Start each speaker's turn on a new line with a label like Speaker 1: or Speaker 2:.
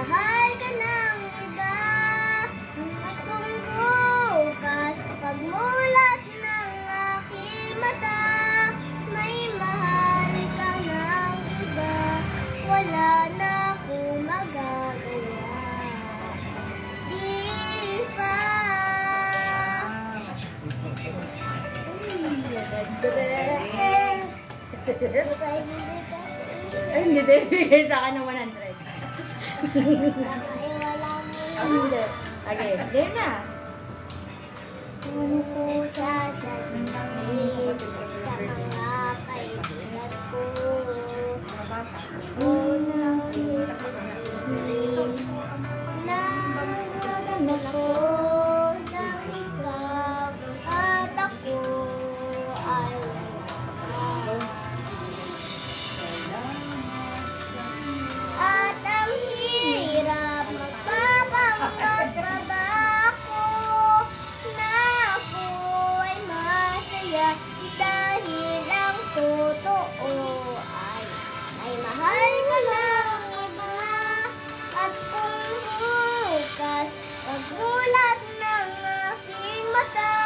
Speaker 1: mahal ka ng iba. At kung bukas pagmulat ng aking mata, may mahal ka ng iba, wala na akong magagawa. Di pa.
Speaker 2: Ay, hindi tayo bigay sa akin ng 100.
Speaker 1: Ay, wala mo na.
Speaker 2: Hindi. Okay, game na.
Speaker 1: Kung ko sasabihin sa mga kaibigan ko, unang sisisihin na naman ako ng ikaw at ako ay wala. At ang hirap magpapanggap pa ba ako na ako ay masaya dahil ang totoo ay mahal ka ng iba. At kung bukas pagmulat ng aking mata,